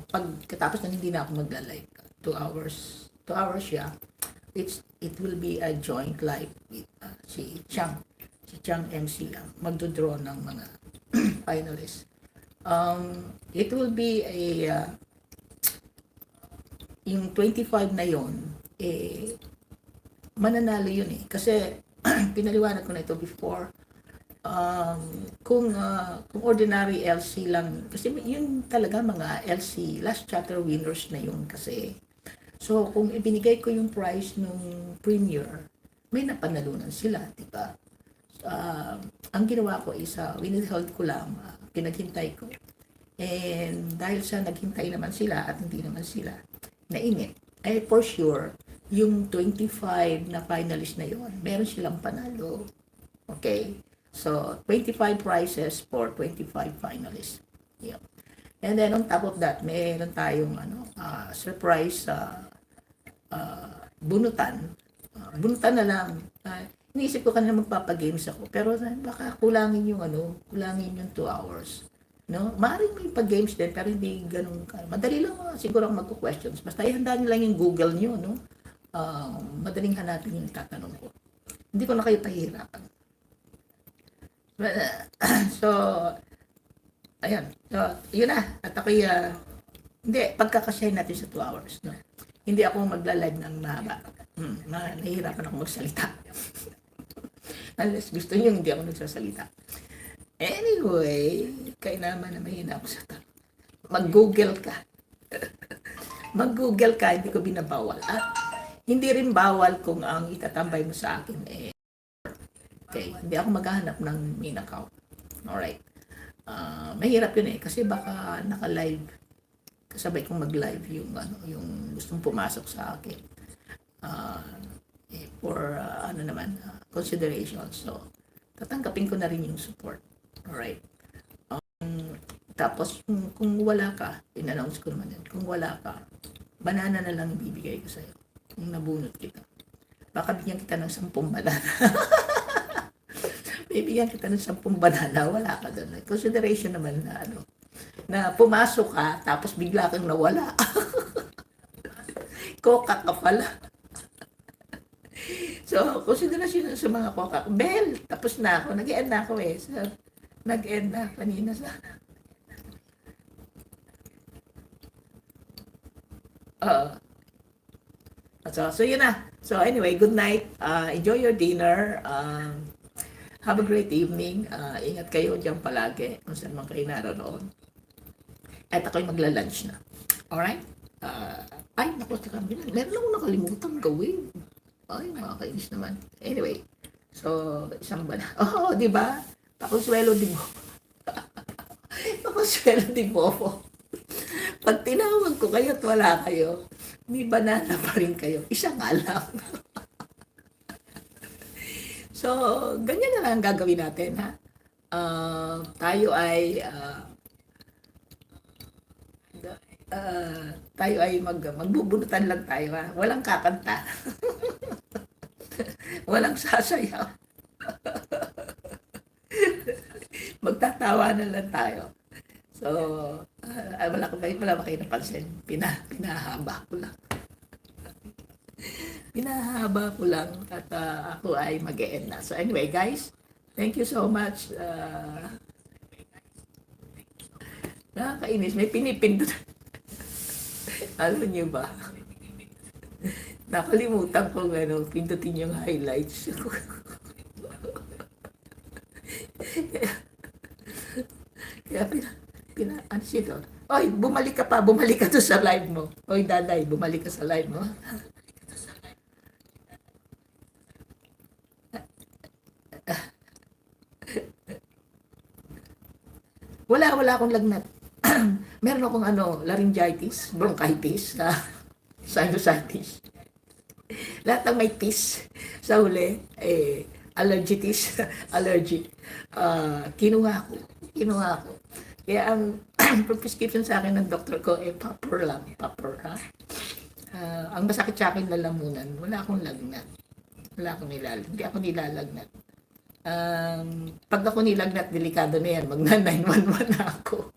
Pagkatapos na hindi na ako magla-live, 2 hours siya. It will be a joint live with si Chang MC ang magdodraw ng mga finalists. It will be yung 25 na yon, mananalo yun kasi pinaliwanag ko na ito before. Kung ordinary LC lang, kasi yun talaga mga LC last chapter winners na yun kasi. So kung ibinigay ko yung prize nung premier, may napanalunan sila, di ba? Ang ginawa ko is winitheld ko lang, pinaghintay ko. And dahil sa naghintay naman sila at hindi naman sila nainit, ay for sure, yung 25 na finalist na yon, meron silang panalo. Okay? So, 25 prizes for 25 finalists. Yep. And then on top of that, meron tayong surprise bunutan. Bunutan na lang. Iniisip ko kanina magpapagames ako, pero baka kulangin yung 2 hours. No? Maaaring may pag-games din, pero hindi ganun madali lang siguro ang magko-questions. Basta ihanda niyo lang yung Google niyo, no? Madaling hanapin yung tatanong ko. Hindi ko na kayo pahihirapan. So, ayan. So, yun na. At ako'y, hindi, pagkakasyahin natin sa 2 hours. No? Hindi ako magla-live ng mahaba. Nahihirapan ako magsalita. Unless gusto niyo, hindi ako nagsasalita. Anyway, kaya naman na mahina ako sa tanong. Mag-Google ka. Mag-Google ka, hindi ko binabawal. At hindi rin bawal kung ang itatambay mo sa akin okay, hindi ako maghahanap ng main account. Alright. Mahirap yun kasi baka naka-live. Kasabay kong mag-live yung gustong pumasok sa akin. For consideration. So, tatanggapin ko na rin yung support. Alright. Tapos, kung wala ka, in-announce ko naman yun, kung wala ka, banana na lang ibibigay ko sa'yo. Kung nabunot kita. Baka bigyan kita ng 10 banana. Bibigyan kita ng 10 banana, wala ka doon. Consideration naman na pumasok ka, tapos bigla kang nawala. Koka ka pala. So, consideration sa mga koka. Bell, tapos na ako. Nag-end na ako So, nag-end na kanina sa... So, yun na. So, anyway, good night. Enjoy your dinner. Have a great evening. Ingat kayo dyan palagi kung saan man kayo naroon. At ako'y magla-lunch na. Alright? Ay, naku, meron akong nakalimutan gawin. Ay, nakakainis naman. Anyway, so, isang banana. Oh, di ba? Pakonsuelo di mo. Pakonsuelo di mo. Pag tinawag ko kayo at wala kayo, may banana pa rin kayo. Isa nga lang. So, ganyan na lang gagawin natin, ha? Tayo ay magbubunutan lang tayo, ha? Walang kakanta. Walang sasayaw. Magtatawanan lang tayo. So, wala ba kayo napansin? Pinahaba ko lang. Pinahaba ko lang at ako ay mag-e-end na. So anyway, guys, thank you so much. Nakakainis. May pinipindot. Alam niyo ba? Nakalimutan ko pindutin yung highlights. Kaya ano siya? Oy, bumalik ka to sa live mo. Oy, Daday, bumalik ka sa live mo. Wala akong lagnat. Meron akong laryngitis, bronchitis, sinusitis. Lahat ng may tis sa huli, allergitis, allergy. Kinuha ko. Kaya ang prescription sa akin ng doktor ko popper lang, ha? Ang masakit sa akin lalamunan, wala akong lagnat. Hindi ako nilalagnat. Pag ako nilagnat, delikado na yan, magna 911 na ako.